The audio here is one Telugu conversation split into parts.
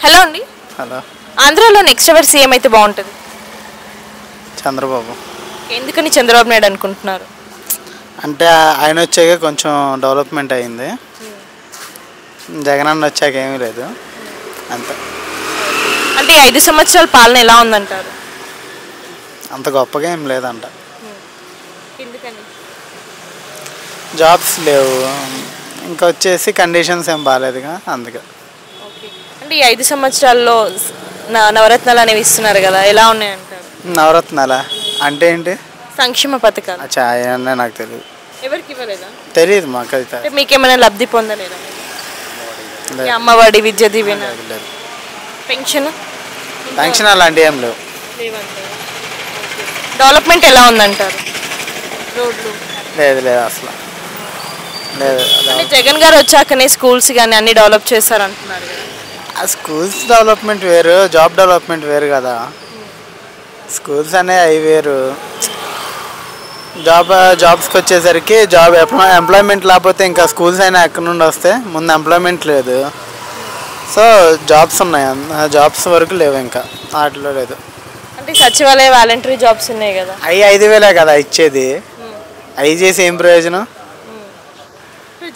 హలో అండి. హలో. ఆంధ్రాలో నెక్స్ట్ ఎవరు సీఎం అయితే బాగుంటుంది? చంద్రబాబు. ఎందుకని చంద్రబాబు నాయుడు అనుకుంటున్నారు? అంటే ఆయన వచ్చాక కొంచెం డెవలప్మెంట్ అయింది. జగన్ అన్న వచ్చాక ఏమీ లేదు అంతే. అంటే 5 సంవత్సరాల పాలన ఎలా ఉందంటారు? అంత గొప్పగా ఏం లేదంట. ఎందుకని? జాబ్స్ లేవు, ఇంకా వచ్చేసి కండిషన్స్ ఏం బాగాలేదుగా అందుకే. అంటే ఈ 5 సంవత్సరాల్లో నవరత్నాలు అనేవి ఇస్తున్నారు కదా, ఎలా ఉన్నాయంటారు? నవరత్నాల అంటే ఏంటి? సంక్షేమ పథకాలు. అచ్చా అవన్నీ నాకు తెలియదు. ఎవరికి ఇవ్వలేదా? తెలియదు మాకైతే. అంటే మీకేమైనా లబ్ధి పొందలేదా? అమ్మఒడి, విద్య దీవెన, పెన్షన్ అలాంటివి ఏం లేవు. డెవలప్మెంట్ ఎలా ఉందంటారు? రోడ్లు లేదు లేదు అసలు లేదు. అంటే జగన్ గారు వచ్చాకనే స్కూల్స్ కానీ అన్ని డెవలప్ చేస్తారంటున్నారు కదా. ఆ స్కూల్స్ డెవలప్మెంట్ వేరు, జాబ్ డెవలప్మెంట్ వేరు కదా. స్కూల్స్ అనే అవి వేరు. జాబ్స్కి వచ్చేసరికి ఎంప్లాయ్మెంట్ లేకపోతే ఇంకా స్కూల్స్ అయినా ఎక్కడి నుండి వస్తే, ముందు ఎంప్లాయ్మెంట్ లేదు. సో జాబ్స్ ఉన్నాయి, జాబ్స్ వరకు లేవు, ఇంకా వాటిలో లేదు. అంటే సచివాలయ వాలంటరీ జాబ్స్ ఉన్నాయి కదా, అవి 5,000 కదా ఇచ్చేది. అవి చేసి ఏం ప్రయోజనం?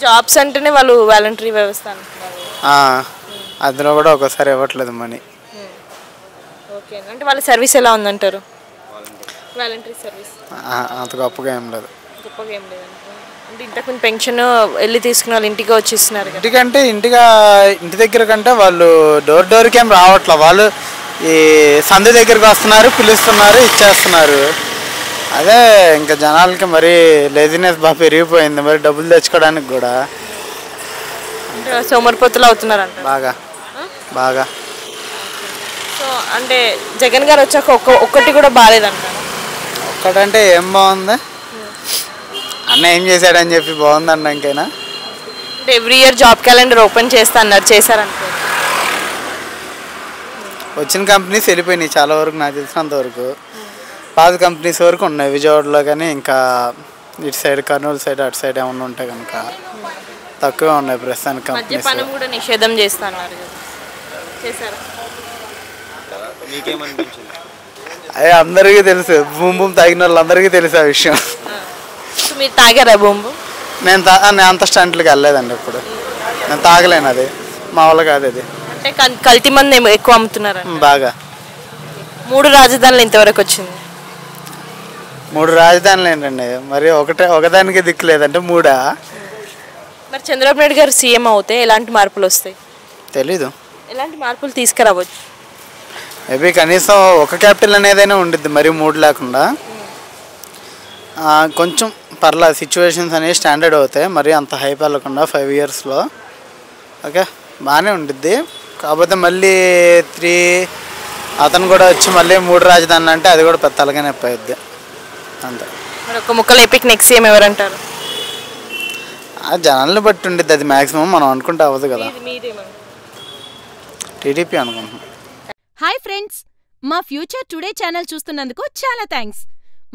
జాబ్స్ అంటేనే వాళ్ళు వాలంటరీ వ్యవస్థ అంటున్నారు. అందులో కూడా ఒక్కోసారి ఇవ్వట్లేదు మనీ. ఓకే, అంటే వాళ్ళ సర్వీస్ ఎలా ఉందంటారు? వాలంటరీ సర్వీస్ అంత గొప్పగా ఏం లేదు. గొప్పగా ఏం లేదు అంటే ఇంతకుముందు పెన్షన్ వెళ్ళి తీసుకున్న వాళ్ళు ఇంటికి వచ్చిస్తున్నారు. ఇంటికంటే ఇంటి దగ్గర కంటే వాళ్ళు డోర్కి ఏం రావట్లే. వాళ్ళు ఈ సందు దగ్గరికి వస్తున్నారు, పిలుస్తున్నారు, ఇచ్చేస్తున్నారు. అదే ఇంకా జనాలకి మరీ లేజినెస్ బాగా పెరిగిపోయింది, మరి డబ్బులు తెచ్చుకోవడానికి కూడా సోమరిపోతులు అవుతున్నారంట బాగా బాగా. సో అంటే జగన్ గారు వచ్చాక ఒక్కటి కూడా బాగాలేదంట. ఒక్కటంటే ఏం బాగుంది? అన్న ఏం చేశాడని చెప్పి బాగుందండి ఇంకైనా. అంటే every year job calendar open చేస్తా అన్నారు, చేశారంట. వచ్చిన కంపెనీస్ వెళ్ళిపోయినాయి చాలా వరకు, నాకు తెలిసినంత వరకు. పాత కంపెనీస్ వరకు ఉన్నాయి విజయవాడలో, కానీ ఇంకా ఇటు సైడ్ కర్నూలు సైడ్ అటు సైడ్ ఏమన్నా ఉంటాయి కనుక తక్కువే ఉన్నాయి ప్రస్తుతానికి కంపెనీస్. మద్యపానం కూడా నిషేధం చేస్తున్నారు. అదే అందరికీ తెలుసు, భూమి తాగిన వాళ్ళందరికీ తెలుసు ఆ విషయం. మీరు తాగారా భూమి? నేను అంత స్టంట్లకి వెళ్ళలేదండి ఇప్పుడు. నేను తాగలేను, అది మా వాళ్ళ కాదు. అది అంటే కల్తీ మంది ఎక్కువ అమ్ముతున్నారు బాగా. 3 రాజధానులు ఇంతవరకు వచ్చింది. 3 రాజధానులు ఏంటండి మరి? ఒకదానికి దిక్కు లేదంటే 3. మరి చంద్రబాబు నాయుడు గారు సీఎం అవుతే ఎలాంటి మార్పులు వస్తాయి? తెలీదు. ఎలాంటి మార్పులు తీసుకురావచ్చు? మేబీ కనీసం ఒక క్యాపిటల్ అనేదైనా ఉండిద్ది, మరి 3 లేకుండా. కొంచెం పర్లేదు, సిచ్యువేషన్స్ అనేవి స్టాండర్డ్ అవుతాయి, మరి అంత హైప్ వెళ్ళకుండా 5 ఇయర్స్లో. ఓకే, బాగానే ఉండిద్ది. కాకపోతే మళ్ళీ 3 అతను కూడా వచ్చి మళ్ళీ 3 రాజధానులు అంటే అది కూడా పెద్ద తలగా నొప్పి అయిద్ది అంతే. మరి ఒక ముక్కలు ఎపిక్ నెక్స్ట్ సీఎం ఎవరంటారు? జనాలను బట్టి ఉండిద్ది, అది మ్యాక్సిమం మనం అనుకుంటే అవ్వదు కదా. టీడీపీ అనుకుంటున్నాం. హాయ్ ఫ్రెండ్స్, మా ఫ్యూచర్ టుడే ఛానల్ చూస్తున్నందుకు చాలా థ్యాంక్స్.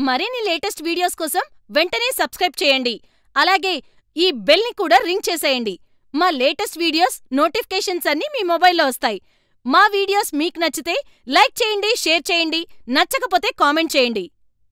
మరిన్ని లేటెస్ట్ వీడియోస్ కోసం వెంటనే సబ్స్క్రైబ్ చేయండి. అలాగే ఈ బెల్ని కూడా రింగ్ చేసేయండి. మా లేటెస్ట్ వీడియోస్ నోటిఫికేషన్స్ అన్నీ మీ మొబైల్లో వస్తాయి. మా వీడియోస్ మీకు నచ్చితే లైక్ చేయండి, షేర్ చేయండి, నచ్చకపోతే కామెంట్ చేయండి.